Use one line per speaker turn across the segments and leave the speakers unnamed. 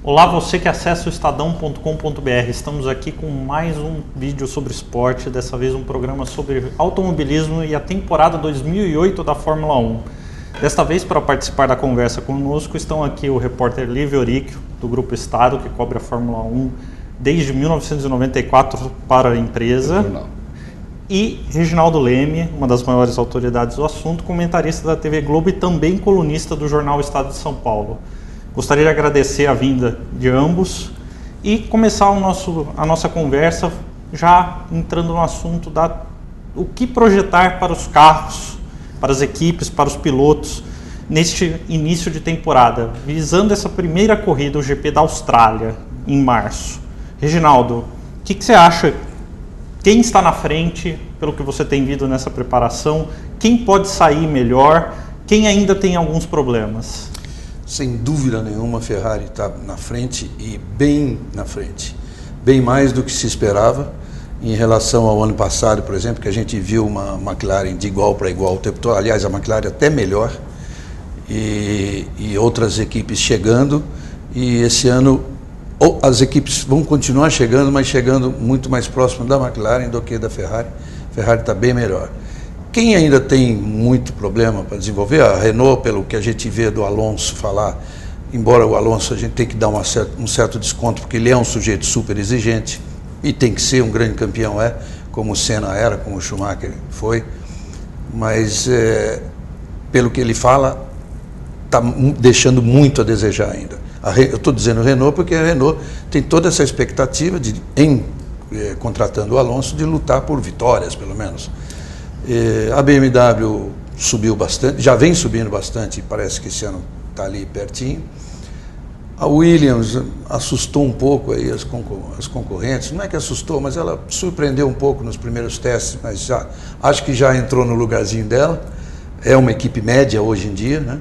Olá, você que acessa o estadão.com.br. Estamos aqui com mais um vídeo sobre esporte, dessa vez um programa sobre automobilismo e a temporada 2008 da Fórmula 1. Desta vez, para participar da conversa conosco, estão aqui o repórter Lívio Oríquio, do Grupo Estado, que cobre a Fórmula 1 desde 1994 para a empresa, e Reginaldo Leme, uma das maiores autoridades do assunto, comentarista da TV Globo e também colunista do jornal Estado de São Paulo. Gostaria de agradecer a vinda de ambos e começar a nossa conversa já entrando no assunto o que projetar para os carros, para as equipes, para os pilotos neste início de temporada, visando essa primeira corrida, o GP da Austrália, em março. Reginaldo, o que você acha? Quem está na frente, pelo que você tem visto nessa preparação? Quem pode sair melhor? Quem ainda tem alguns problemas?
Sem dúvida nenhuma, a Ferrari está na frente e bem na frente. Bem mais do que se esperava em relação ao ano passado, por exemplo, que a gente viu uma McLaren de igual para igual o tempo todo. Aliás, a McLaren até melhor e outras equipes chegando. E esse ano as equipes vão continuar chegando, mas chegando muito mais próximo da McLaren do que da Ferrari. A Ferrari está bem melhor. Quem ainda tem muito problema para desenvolver, a Renault, pelo que a gente vê do Alonso falar, embora o Alonso a gente tem que dar um certo desconto, porque ele é um sujeito super exigente e tem que ser um grande campeão, como o Senna era, como o Schumacher foi, mas pelo que ele fala, está deixando muito a desejar ainda. Eu estou dizendo Renault porque a Renault tem toda essa expectativa contratando o Alonso, de lutar por vitórias, pelo menos. A BMW subiu bastante, já vem subindo bastante, parece que esse ano está ali pertinho. A Williams assustou um pouco aí as concorrentes, não é que assustou, mas ela surpreendeu um pouco nos primeiros testes, mas acho que já entrou no lugarzinho dela. É uma equipe média hoje em dia, né?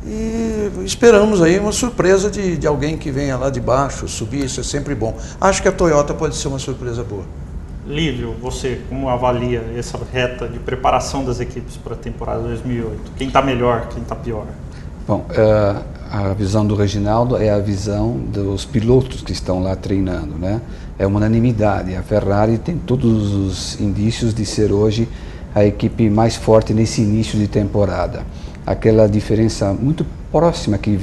E esperamos aí uma surpresa de alguém que venha lá de baixo, subir, isso é sempre bom. Acho que a Toyota pode ser uma surpresa boa.
Lívio, você como avalia essa reta de preparação das equipes para a temporada 2008? Quem está melhor, quem está pior?
Bom, a visão do Reginaldo é a visão dos pilotos que estão lá treinando, né? É uma unanimidade. A Ferrari tem todos os indícios de ser hoje a equipe mais forte nesse início de temporada. Aquela diferença muito próxima que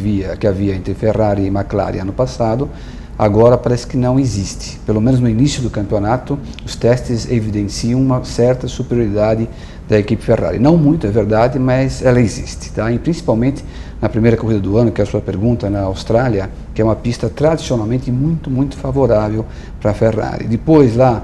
havia entre Ferrari e McLaren ano passado, agora parece que não existe. Pelo menos no início do campeonato, os testes evidenciam uma certa superioridade da equipe Ferrari. Não muito, é verdade, mas ela existe, tá? E principalmente na primeira corrida do ano, que é a sua pergunta, na Austrália, que é uma pista tradicionalmente muito favorável para a Ferrari. Depois, lá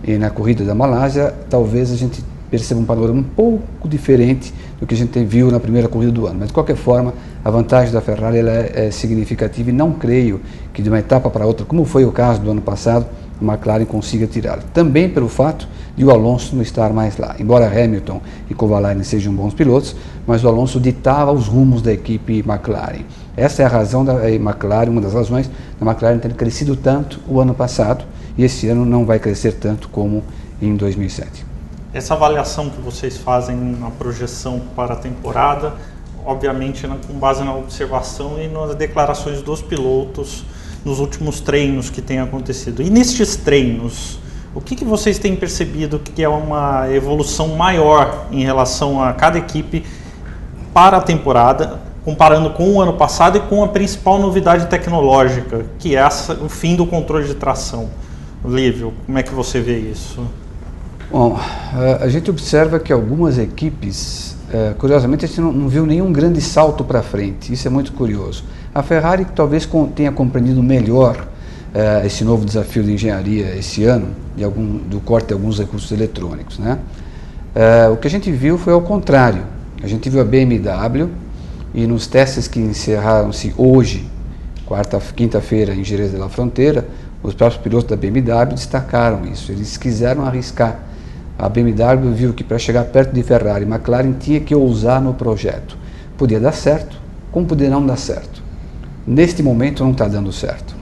na corrida da Malásia, talvez a gente perceba um panorama um pouco diferente do que a gente viu na primeira corrida do ano. Mas, de qualquer forma, a vantagem da Ferrari ela é significativa e não creio que de uma etapa para outra, como foi o caso do ano passado, a McLaren consiga tirá-la. Também pelo fato de o Alonso não estar mais lá. Embora Hamilton e Kovalainen sejam bons pilotos, mas o Alonso ditava os rumos da equipe McLaren. Essa é a razão da McLaren, uma das razões da McLaren ter crescido tanto o ano passado, e esse ano não vai crescer tanto como em 2007.
Essa avaliação que vocês fazem na projeção para a temporada, obviamente com base na observação e nas declarações dos pilotos nos últimos treinos que têm acontecido. E nestes treinos, o que vocês têm percebido que é uma evolução maior em relação a cada equipe para a temporada, comparando com o ano passado e com a principal novidade tecnológica, que é o fim do controle de tração? Lívio, como é que você vê isso?
Bom, a gente observa que algumas equipes, curiosamente, a gente não viu nenhum grande salto para frente. Isso é muito curioso. A Ferrari talvez tenha compreendido melhor esse novo desafio de engenharia esse ano, do corte de alguns recursos eletrônicos, né? O que a gente viu foi ao contrário. A gente viu a BMW e nos testes que encerraram-se hoje, quinta-feira, em Jerez de la Frontera, os próprios pilotos da BMW destacaram isso. Eles quiseram arriscar. A BMW viu que para chegar perto de Ferrari e McLaren tinha que ousar no projeto. Podia dar certo, como podia não dar certo. Neste momento não está dando certo.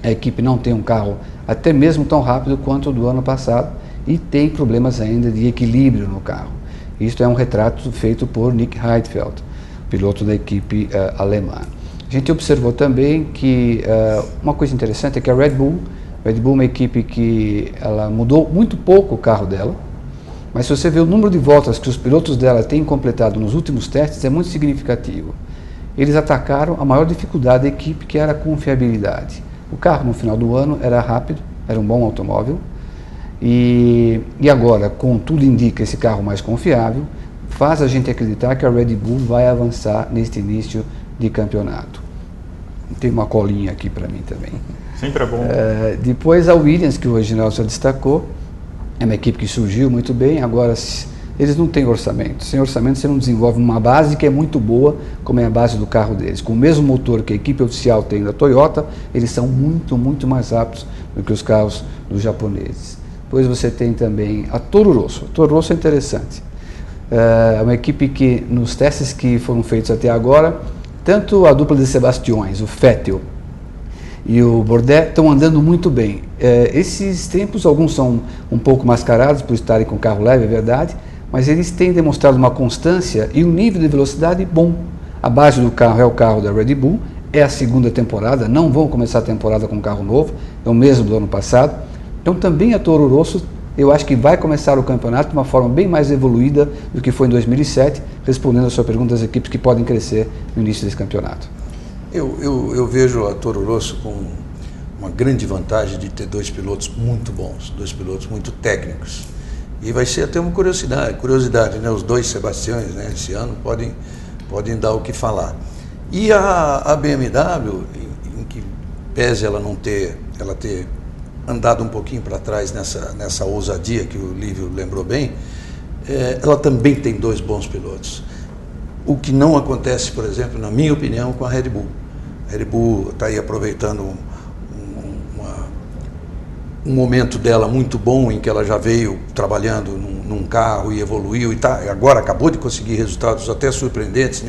A equipe não tem um carro até mesmo tão rápido quanto o do ano passado e tem problemas ainda de equilíbrio no carro. Isto é um retrato feito por Nick Heidfeld, piloto da equipe alemã. A gente observou também que uma coisa interessante é que a Red Bull é uma equipe que ela mudou muito pouco o carro dela, mas se você vê o número de voltas que os pilotos dela têm completado nos últimos testes, é muito significativo. Eles atacaram a maior dificuldade da equipe, que era a confiabilidade. O carro no final do ano era rápido, era um bom automóvel, e agora, com tudo indica esse carro mais confiável, faz a gente acreditar que a Red Bull vai avançar neste início de campeonato. Tem uma colinha aqui para mim também.
Sempre é bom.
Depois a Williams, que o Reginaldo já destacou, é uma equipe que surgiu muito bem, agora eles não têm orçamento. Sem orçamento você não desenvolve uma base que é muito boa, como é a base do carro deles. Com o mesmo motor que a equipe oficial tem da Toyota, eles são muito, muito mais rápidos do que os carros dos japoneses. Depois você tem também a Toro Rosso. A Toro Rosso é interessante. É uma equipe que, nos testes que foram feitos até agora, tanto a dupla de Sebastiões, o Vettel e o Bourdais, estão andando muito bem. Esses tempos, alguns são um pouco mascarados por estarem com carro leve, é verdade, mas eles têm demonstrado uma constância e um nível de velocidade bom. A base do carro é o carro da Red Bull, é a segunda temporada, não vão começar a temporada com um carro novo, é o mesmo do ano passado. Então também a Toro Rosso, eu acho que vai começar o campeonato de uma forma bem mais evoluída do que foi em 2007, respondendo a sua pergunta das equipes que podem crescer no início desse campeonato.
Eu vejo a Toro Rosso com uma grande vantagem de ter dois pilotos muito bons, dois pilotos muito técnicos. E vai ser até uma curiosidade, né? Os dois Sebastiões, né, esse ano podem dar o que falar. E a BMW, em que pese ela ter andado um pouquinho para trás nessa ousadia que o Lívio lembrou bem, ela também tem dois bons pilotos. O que não acontece, por exemplo, na minha opinião, com a Red Bull. A Red Bull está aí aproveitando um momento dela muito bom, em que ela já veio trabalhando num carro e evoluiu, e agora acabou de conseguir resultados até surpreendentes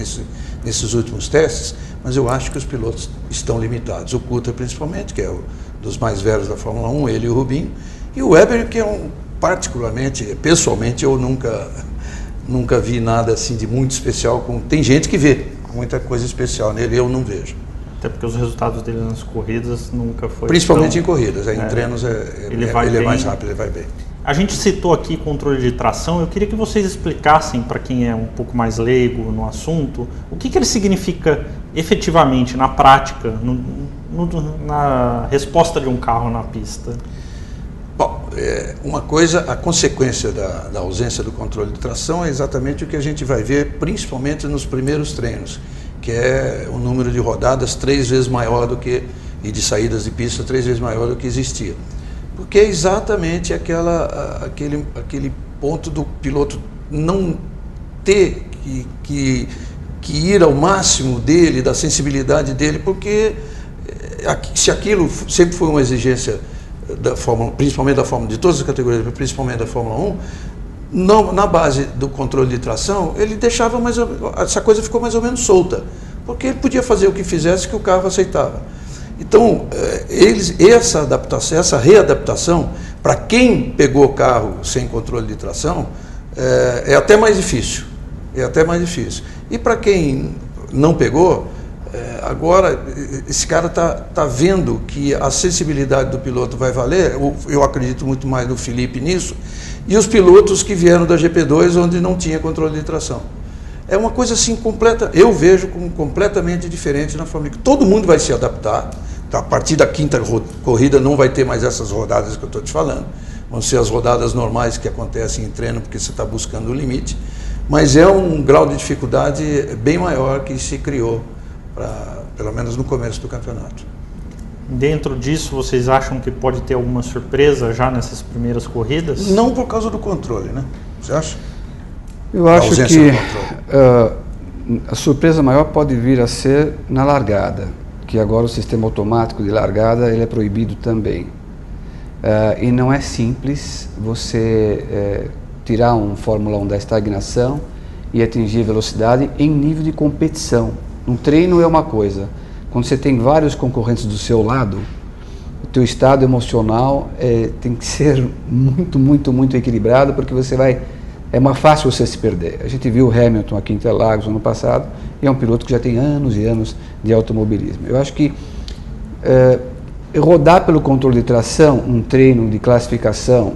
nesses últimos testes, mas eu acho que os pilotos estão limitados. O Coulthard, principalmente, que é dos mais velhos da Fórmula 1, ele e o Rubinho, e o Webber, que é particularmente, pessoalmente, eu nunca vi nada assim de muito especial. Tem gente que vê muita coisa especial nele, eu não vejo.
Até porque os resultados dele nas corridas nunca foi...
Principalmente em corridas, em treinos ele é mais rápido, ele vai bem.
A gente citou aqui controle de tração, eu queria que vocês explicassem, para quem é um pouco mais leigo no assunto, o que ele significa efetivamente, na prática, na resposta de um carro na pista.
Bom, uma coisa, a consequência da ausência do controle de tração é exatamente o que a gente vai ver, principalmente nos primeiros treinos, que é o número de rodadas 3 vezes maior e de saídas de pista 3 vezes maior do que existia. Porque é exatamente aquele ponto do piloto não ter que ir ao máximo dele, da sensibilidade dele, porque se aquilo sempre foi uma exigência da Fórmula, principalmente da Fórmula, de todas as categorias, principalmente da Fórmula 1, na base do controle de tração, ele deixava essa coisa ficou mais ou menos solta, porque ele podia fazer o que fizesse que o carro aceitava. Então, essa readaptação, para quem pegou o carro sem controle de tração, é até mais difícil. E para quem não pegou, agora esse cara está vendo que a sensibilidade do piloto vai valer. Eu acredito muito mais no Felipe nisso, e os pilotos que vieram da GP2, onde não tinha controle de tração. É uma coisa assim completa, eu vejo como completamente diferente na Fórmula 1. Todo mundo vai se adaptar. A partir da 5ª corrida não vai ter mais essas rodadas que eu estou te falando. Vão ser as rodadas normais que acontecem em treino, porque você está buscando o limite. Mas é um grau de dificuldade bem maior que se criou, pelo menos no começo do campeonato.
Dentro disso, vocês acham que pode ter alguma surpresa já nessas primeiras corridas?
Não por causa do controle, né? Você acha?
Eu acho que a surpresa maior pode vir a ser na largada, que agora o sistema automático de largada ele é proibido também. E não é simples você tirar um Fórmula 1 da estagnação e atingir velocidade em nível de competição. Um treino é uma coisa, quando você tem vários concorrentes do seu lado, o teu estado emocional tem que ser muito, muito, muito equilibrado, porque você vai é mais fácil você se perder. A gente viu o Hamilton aqui em Interlagos no ano passado, e é um piloto que já tem anos e anos de automobilismo. Eu acho que rodar pelo controle de tração, um treino de classificação,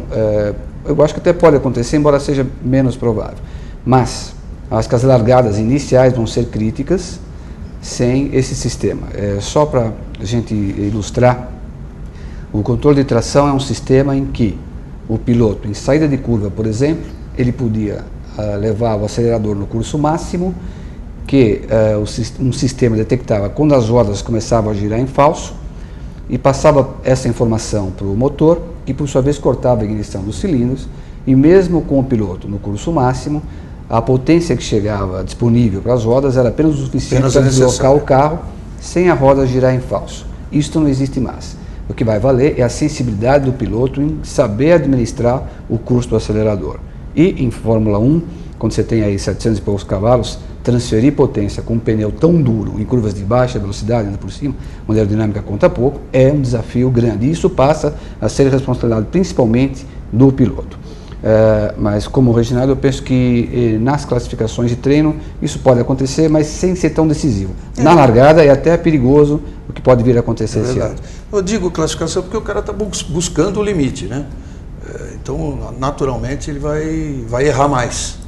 eu acho que até pode acontecer, embora seja menos provável. Mas acho que as largadas iniciais vão ser críticas sem esse sistema. Só para a gente ilustrar, o controle de tração é um sistema em que o piloto, em saída de curva, por exemplo, ele podia levar o acelerador no curso máximo, que um sistema detectava quando as rodas começavam a girar em falso e passava essa informação para o motor, que por sua vez cortava a ignição dos cilindros, e mesmo com o piloto no curso máximo, a potência que chegava disponível para as rodas era apenas o suficiente para deslocar o carro sem a roda girar em falso. Isto não existe mais. O que vai valer é a sensibilidade do piloto em saber administrar o curso do acelerador. E em Fórmula 1, quando você tem aí 700 e poucos cavalos, transferir potência com um pneu tão duro em curvas de baixa velocidade, ainda por cima, onde a aerodinâmica conta pouco, é um desafio grande. E isso passa a ser responsabilidade principalmente do piloto. Mas como Reginaldo, eu penso que nas classificações de treino isso pode acontecer, mas sem ser tão decisivo. Na largada é até perigoso o que pode vir a acontecer esse ano.
Eu digo classificação porque o cara está buscando o limite, né? Então, naturalmente, ele vai errar mais.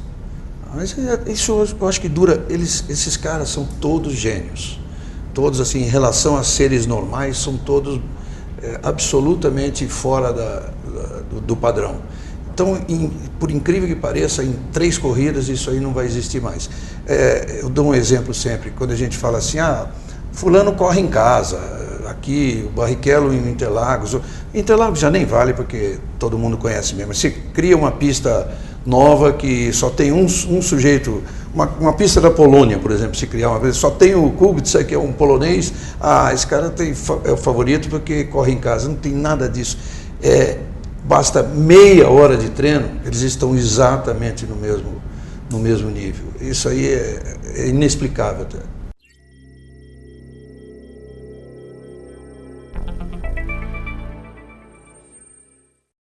Mas isso eu acho que dura. Esses caras são todos gênios. Todos, assim, em relação a seres normais, são todos absolutamente fora do padrão. Então, por incrível que pareça, em 3 corridas isso aí não vai existir mais. Eu dou um exemplo sempre, quando a gente fala assim, fulano corre em casa, aqui, o Barrichello em Interlagos. Interlagos já nem vale porque todo mundo conhece mesmo. Você cria uma pista nova que só tem um sujeito, uma pista da Polônia, por exemplo, se criar uma vez, só tem o Kubica, que é um polonês, esse cara é o favorito porque corre em casa. Não tem nada disso. Basta meia hora de treino, eles estão exatamente no mesmo nível. Isso aí é inexplicável até.